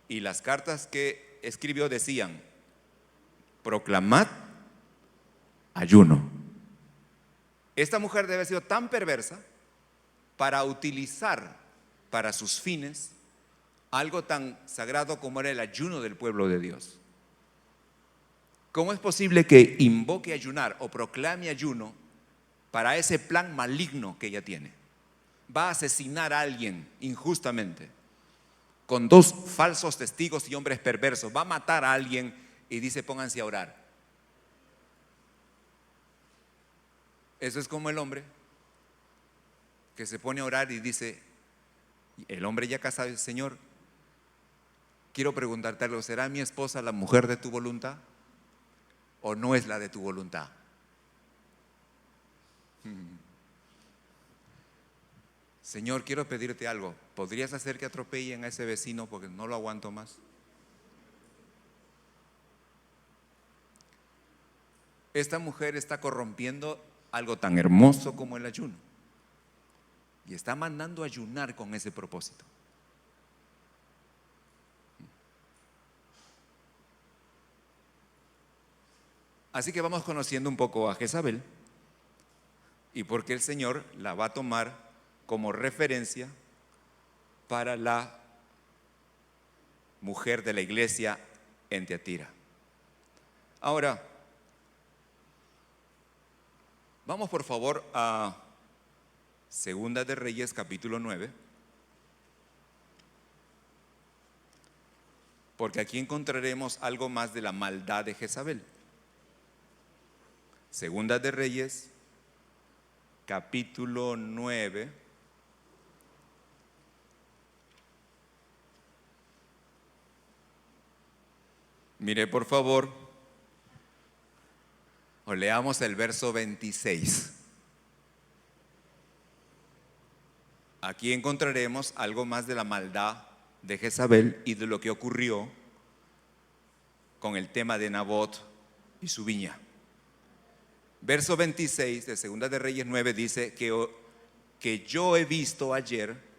y las cartas que escribió decían: proclamad ayuno. Esta mujer debe haber sido tan perversa para utilizar para sus fines algo tan sagrado como era el ayuno del pueblo de Dios. ¿Cómo es posible que invoque ayunar o proclame ayuno para ese plan maligno que ella tiene? Va a asesinar a alguien injustamente con 2 falsos testigos y hombres perversos. Va a matar a alguien y dice: pónganse a orar. Eso es como el hombre que se pone a orar y dice, el hombre ya casado, dice: Señor, quiero preguntarte algo, ¿será mi esposa la mujer de tu voluntad o no es la de tu voluntad? Señor, quiero pedirte algo, ¿podrías hacer que atropellen a ese vecino porque no lo aguanto más? Esta mujer está corrompiendo algo tan hermoso como el ayuno y está mandando a ayunar con ese propósito. Así que vamos conociendo un poco a Jezabel y por qué el Señor la va a tomar como referencia para la mujer de la iglesia en Tiatira. Ahora, vamos por favor a Segunda de Reyes capítulo 9, porque aquí encontraremos algo más de la maldad de Jezabel. Segunda de Reyes capítulo 9. Mire por favor, o leamos el verso 26. Aquí encontraremos algo más de la maldad de Jezabel y de lo que ocurrió con el tema de Nabot y su viña. Verso 26 de Segunda de Reyes 9 dice que yo he visto ayer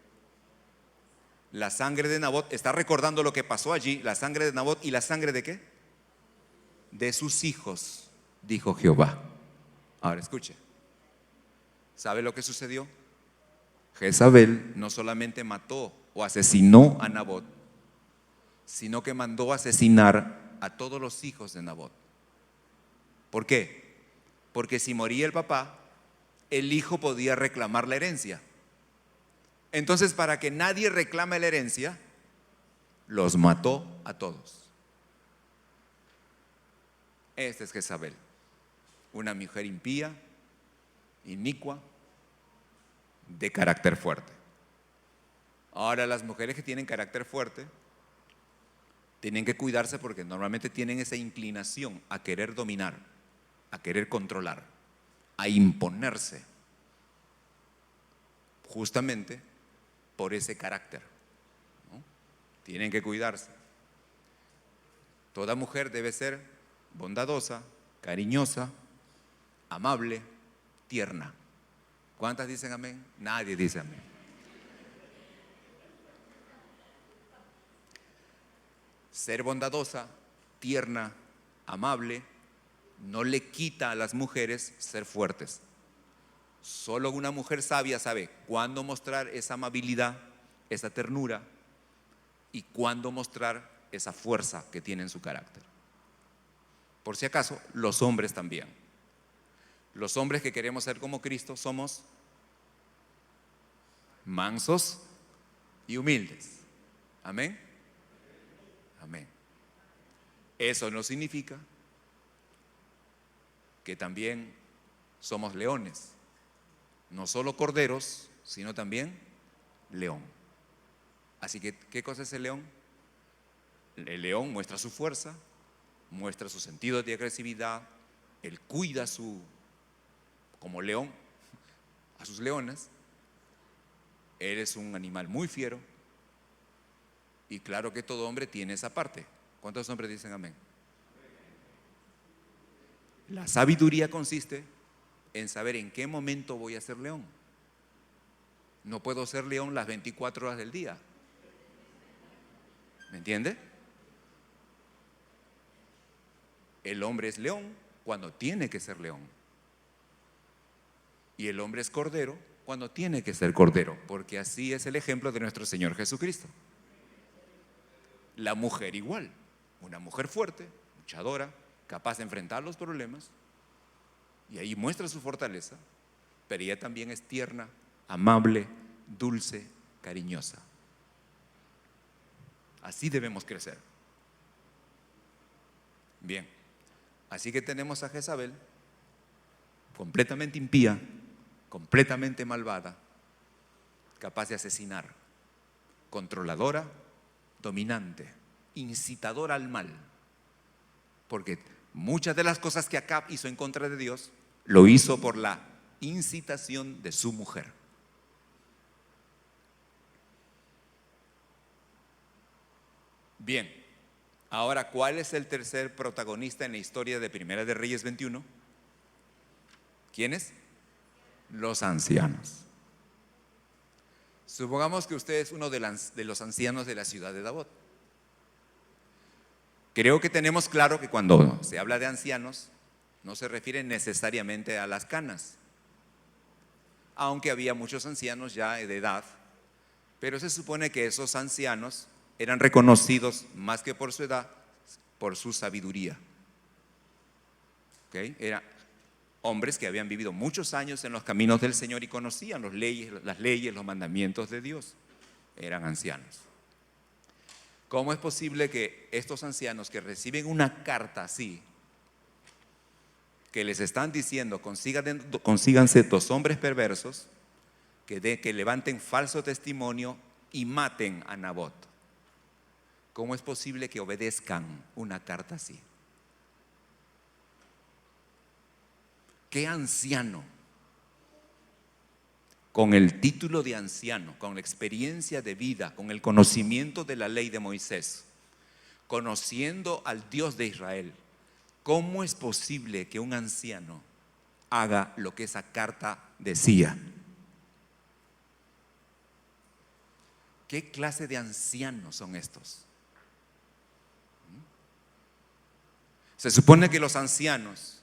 la sangre de Nabot. Está recordando lo que pasó allí, la sangre de Nabot. ¿Y la sangre de qué? De sus hijos, dijo Jehová. Ahora escuche, ¿sabe lo que sucedió? Jezabel no solamente mató o asesinó a Nabot, sino que mandó asesinar a todos los hijos de Nabot. ¿Por qué? Porque si moría el papá, el hijo podía reclamar la herencia. Entonces, para que nadie reclame la herencia, los mató a todos. Esta es Jezabel, una mujer impía, inicua, de carácter fuerte. Ahora, las mujeres que tienen carácter fuerte tienen que cuidarse porque normalmente tienen esa inclinación a querer dominar, a querer controlar, a imponerse, justamente por ese carácter, ¿no? Tienen que cuidarse. Toda mujer debe ser bondadosa, cariñosa, amable, tierna. ¿Cuántas dicen amén? Nadie dice amén. Ser bondadosa, tierna, amable, no le quita a las mujeres ser fuertes. Solo una mujer sabia sabe cuándo mostrar esa amabilidad, esa ternura, y cuándo mostrar esa fuerza que tiene en su carácter. Por si acaso, los hombres también. Los hombres que queremos ser como Cristo somos mansos y humildes. Amén. Amén. Eso no significa que también somos leones. No solo corderos, sino también león. Así que, ¿qué cosa es el león? El león muestra su fuerza, muestra su sentido de agresividad, él cuida como león, a sus leonas. Él es un animal muy fiero. Y claro que todo hombre tiene esa parte. ¿Cuántos hombres dicen amén? La sabiduría consiste en saber en qué momento voy a ser león. No puedo ser león las 24 horas del día. ¿Me entiende? El hombre es león cuando tiene que ser león. Y el hombre es cordero cuando tiene que ser cordero, porque así es el ejemplo de nuestro Señor Jesucristo. La mujer igual, una mujer fuerte, luchadora, capaz de enfrentar los problemas, y ahí muestra su fortaleza, pero ella también es tierna, amable, dulce, cariñosa. Así debemos crecer. Bien, así que tenemos a Jezabel, completamente impía, completamente malvada, capaz de asesinar, controladora, dominante, incitadora al mal, porque muchas de las cosas que Acab hizo en contra de Dios, lo hizo por la incitación de su mujer. Bien, ahora, ¿cuál es el tercer protagonista en la historia de Primera de Reyes 21? ¿Quiénes? Los ancianos. Supongamos que usted es uno de los ancianos de la ciudad de Davot. Creo que tenemos claro que cuando se habla de ancianos, no se refiere necesariamente a las canas, aunque había muchos ancianos ya de edad, pero se supone que esos ancianos eran reconocidos más que por su edad, por su sabiduría. ¿Okay? Eran hombres que habían vivido muchos años en los caminos del Señor y conocían las leyes, los mandamientos de Dios. Eran ancianos. ¿Cómo es posible que estos ancianos que reciben una carta así, que les están diciendo consíganse 2 hombres perversos que levanten falso testimonio y maten a Nabot? ¿Cómo es posible que obedezcan una carta así? ¿Qué anciano, con el título de anciano, con la experiencia de vida, con el conocimiento de la ley de Moisés, conociendo al Dios de Israel, cómo es posible que un anciano haga lo que esa carta decía? ¿Qué clase de ancianos son estos? Se supone que los ancianos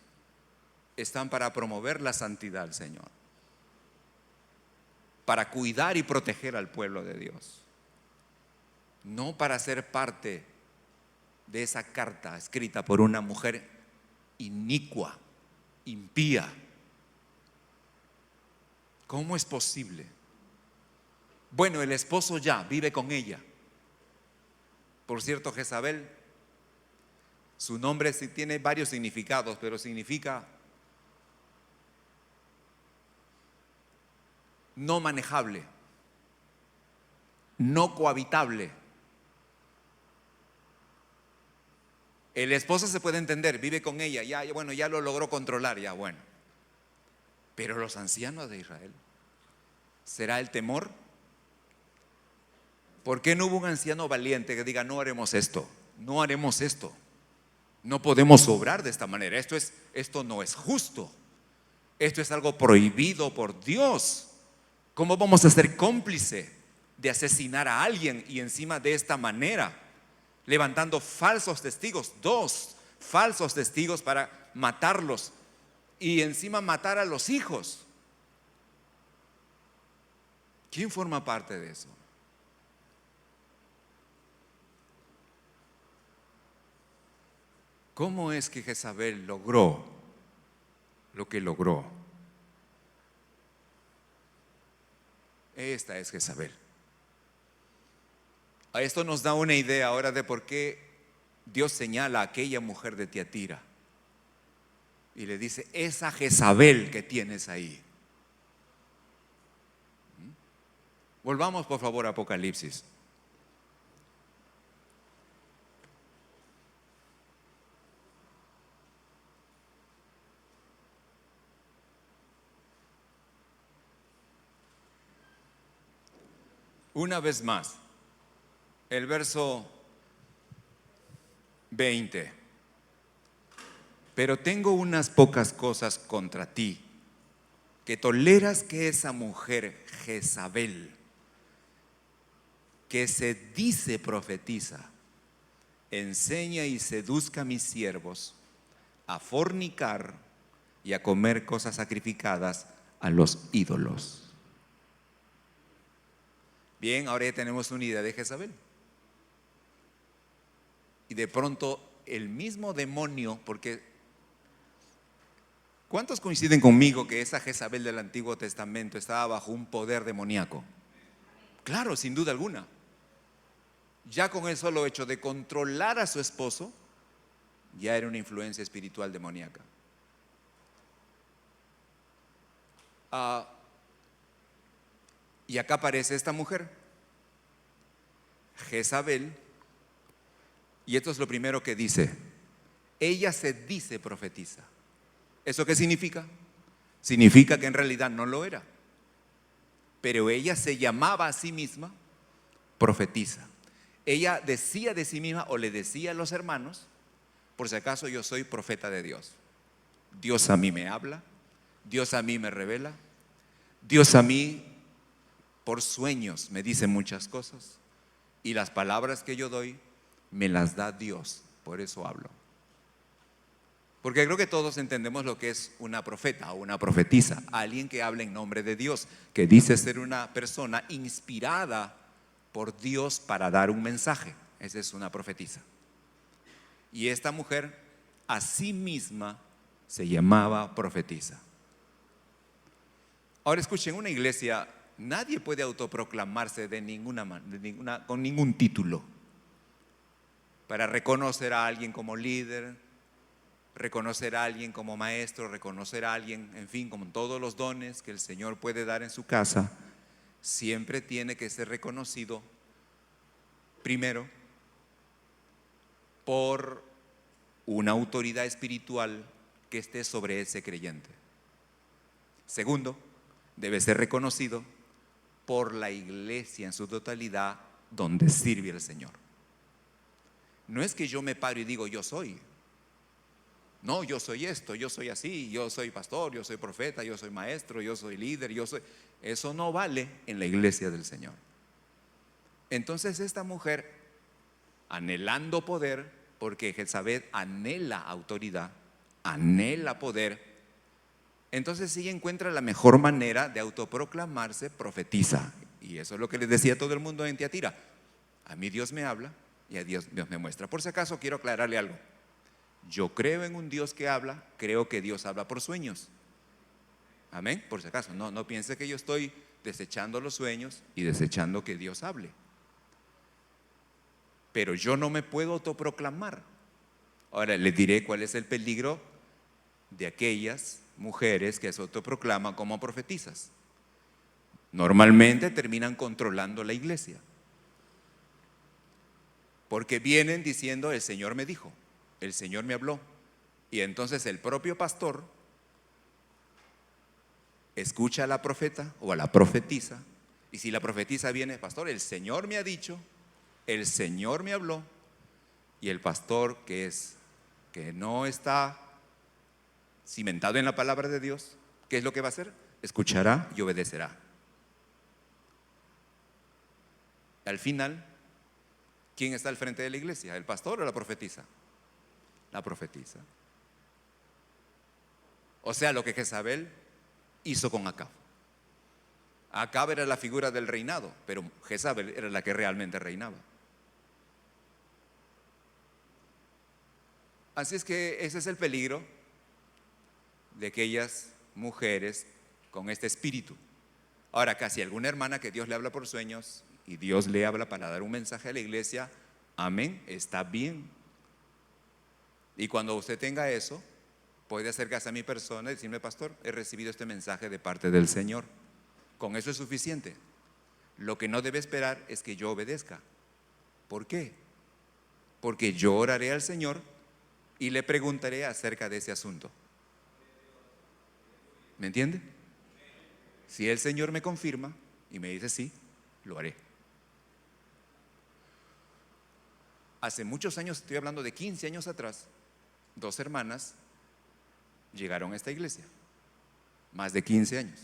están para promover la santidad del Señor, para cuidar y proteger al pueblo de Dios, no para ser parte de esa carta escrita por una mujer inicua, impía. ¿Cómo es posible? Bueno, el esposo ya vive con ella. Por cierto, Jezabel, su nombre sí tiene varios significados, pero significa no manejable, no cohabitable. El esposo se puede entender, vive con ella, bueno, ya lo logró controlar, ya bueno. Pero los ancianos de Israel, ¿será el temor? ¿Por qué no hubo un anciano valiente que diga, no haremos esto, no haremos esto, no podemos obrar de esta manera, esto no es justo, esto es algo prohibido por Dios? ¿Cómo vamos a ser cómplice de asesinar a alguien y encima de esta manera, levantando falsos testigos, 2 falsos testigos para matarlos y encima matar a los hijos? ¿Quién forma parte de eso? ¿Cómo es que Jezabel logró lo que logró? Esta es Jezabel. A esto nos da una idea ahora de por qué Dios señala a aquella mujer de Tiatira y le dice, esa Jezabel que tienes ahí. Volvamos por favor a Apocalipsis. Una vez más, el verso 20. Pero tengo unas pocas cosas contra ti, que toleras que esa mujer Jezabel, que se dice profetiza, enseña y seduzca a mis siervos a fornicar y a comer cosas sacrificadas a los ídolos. Bien, ahora ya tenemos una idea de Jezabel. Y de pronto el mismo demonio, porque ¿cuántos coinciden conmigo que esa Jezabel del Antiguo Testamento estaba bajo un poder demoníaco? Claro, sin duda alguna. Ya con el solo hecho de controlar a su esposo, ya era una influencia espiritual demoníaca. Y acá aparece esta mujer, Jezabel, y esto es lo primero que dice: ella se dice profetiza. ¿Eso qué significa? Significa que en realidad no lo era, pero ella se llamaba a sí misma profetiza. Ella decía de sí misma, o le decía a los hermanos, por si acaso yo soy profeta de Dios. Dios a mí me habla, Dios a mí me revela, Dios a mí por sueños me dice muchas cosas, y las palabras que yo doy me las da Dios, por eso hablo. Porque creo que todos entendemos lo que es una profeta o una profetisa, alguien que habla en nombre de Dios, que dice ser una persona inspirada por Dios para dar un mensaje. Esa es una profetisa. Y esta mujer a sí misma se llamaba profetisa. Ahora escuchen, en una iglesia nadie puede autoproclamarse con ningún título para reconocer a alguien como líder, reconocer a alguien como maestro, reconocer a alguien, en fin, con todos los dones que el Señor puede dar en su casa. Siempre tiene que ser reconocido primero por una autoridad espiritual que esté sobre ese creyente. Segundo, debe ser reconocido por la iglesia en su totalidad donde sirve el Señor. No es que yo me paro y digo yo soy. No, yo soy esto, yo soy así, yo soy pastor, yo soy profeta, yo soy maestro, yo soy líder, yo soy... Eso no vale en la iglesia del Señor. Entonces esta mujer, anhelando poder, porque Jezabel anhela autoridad, anhela poder, entonces ella encuentra la mejor manera de autoproclamarse profetiza. Y eso es lo que les decía a todo el mundo en Tiatira: a mí Dios me habla y a Dios me muestra. Por si acaso quiero aclararle algo: yo creo en un Dios que habla, creo que Dios habla por sueños. Amén. Por si acaso, no piense que yo estoy desechando los sueños y desechando que Dios hable. Pero yo no me puedo autoproclamar. Ahora les diré cuál es el peligro de aquellas mujeres que se autoproclaman como profetizas. Normalmente terminan controlando la iglesia, porque vienen diciendo: el Señor me dijo, el Señor me habló. Y entonces el propio pastor escucha a la profeta o a la profetisa, y si la profetisa viene: pastor, el Señor me ha dicho, el Señor me habló. Y el pastor, que no está cimentado en la palabra de Dios, ¿qué es lo que va a hacer? Escuchará y obedecerá. Al final, ¿quién está al frente de la iglesia? ¿El pastor o la profetisa? La profetisa. O sea, lo que Jezabel hizo con Acab. Acab era la figura del reinado, pero Jezabel era la que realmente reinaba. Así es que ese es el peligro de aquellas mujeres con este espíritu. Ahora, casi alguna hermana que Dios le habla por sueños y Dios le habla para dar un mensaje a la iglesia, amén, está bien. Y cuando usted tenga eso, puede acercarse a mi persona y decirme: pastor, he recibido este mensaje de parte del Señor. Con eso es suficiente. Lo que no debe esperar es que yo obedezca. ¿Por qué? Porque yo oraré al Señor y le preguntaré acerca de ese asunto. ¿Me entiende? Si el Señor me confirma y me dice sí, lo haré. Hace muchos años, estoy hablando de 15 años atrás, 2 hermanas llegaron a esta iglesia, más de 15 años.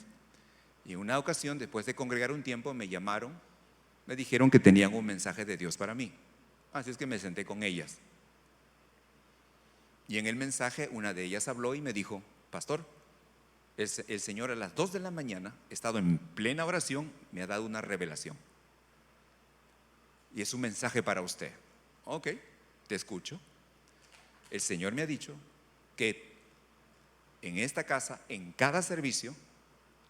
Y en una ocasión, después de congregar un tiempo, me llamaron, me dijeron que tenían un mensaje de Dios para mí. Así es que me senté con ellas. Y en el mensaje una de ellas habló y me dijo: pastor, el Señor a las 2 de la mañana, he estado en plena oración, me ha dado una revelación. Y es un mensaje para usted. Ok, te escucho. El Señor me ha dicho que en esta casa, en cada servicio,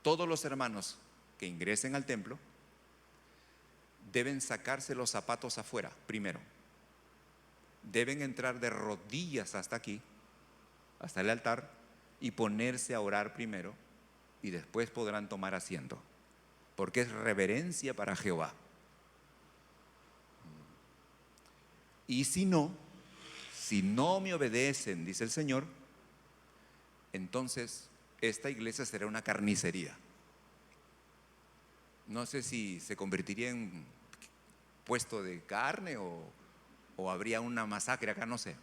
todos los hermanos que ingresen al templo deben sacarse los zapatos afuera primero. Deben entrar de rodillas hasta aquí, hasta el altar, y ponerse a orar primero, y después podrán tomar asiento, porque es reverencia para Jehová. Y si no me obedecen, dice el Señor, entonces esta iglesia será una carnicería. No sé si se convertiría en puesto de carne o habría una masacre acá, no sé.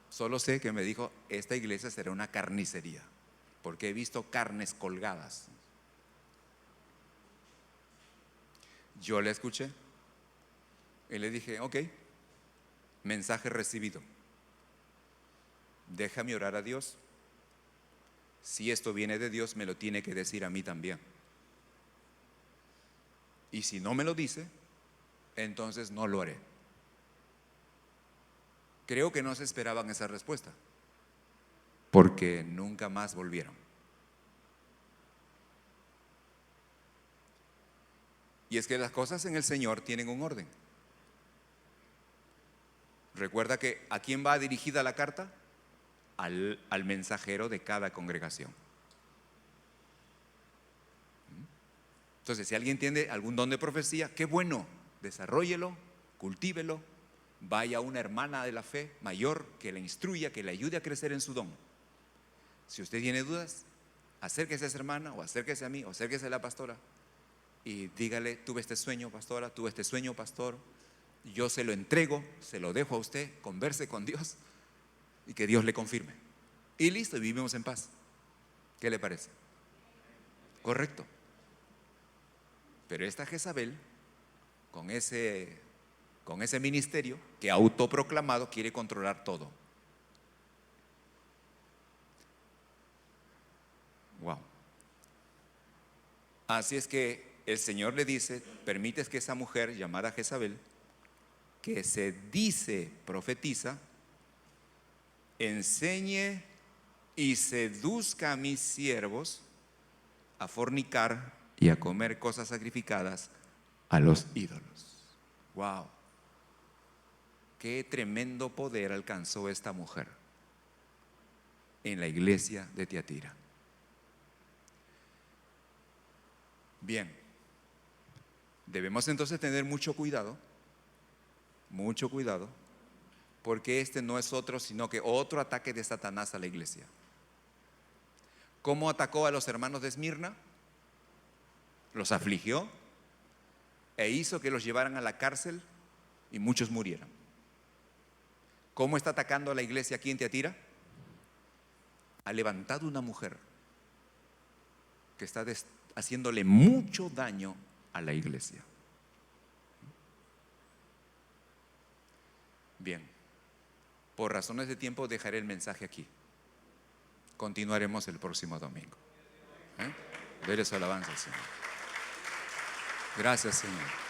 Solo sé que me dijo: esta iglesia será una carnicería, porque he visto carnes colgadas. Yo le escuché y le dije: ok, mensaje recibido. Déjame orar a Dios. Si esto viene de Dios, me lo tiene que decir a mí también. Y si no me lo dice, entonces no lo haré. Creo que no se esperaban esa respuesta, porque nunca más volvieron. Y es que las cosas en el Señor tienen un orden. Recuerda que ¿a quién va dirigida la carta? Al mensajero de cada congregación. Entonces, si alguien tiene algún don de profecía, qué bueno, desarróllelo, cultívelo, vaya a una hermana de la fe mayor que le instruya, que le ayude a crecer en su don. Si usted tiene dudas, acérquese a esa hermana, o acérquese a mí, o acérquese a la pastora y dígale: tuve este sueño, pastora, tuve este sueño, pastor, yo se lo entrego, se lo dejo a usted, converse con Dios y que Dios le confirme. Y listo, y vivimos en paz. ¿Qué le parece? Correcto. Pero esta Jezabel, con ese ministerio que autoproclamado, quiere controlar todo. Wow. Así es que el Señor le dice: permites que esa mujer llamada Jezabel, que se dice profetiza, enseñe y seduzca a mis siervos a fornicar y a comer cosas sacrificadas a los ídolos. Wow. Qué tremendo poder alcanzó esta mujer en la iglesia de Tiatira. Bien, debemos entonces tener mucho cuidado, porque este no es otro, sino que otro ataque de Satanás a la iglesia. ¿Cómo atacó a los hermanos de Esmirna? Los afligió e hizo que los llevaran a la cárcel y muchos murieran. ¿Cómo está atacando a la iglesia aquí en Tiatira? Ha levantado una mujer que está haciéndole mucho daño a la iglesia. Bien, por razones de tiempo dejaré el mensaje aquí. Continuaremos el próximo domingo. Dele su alabanza al Señor. Gracias, Señor.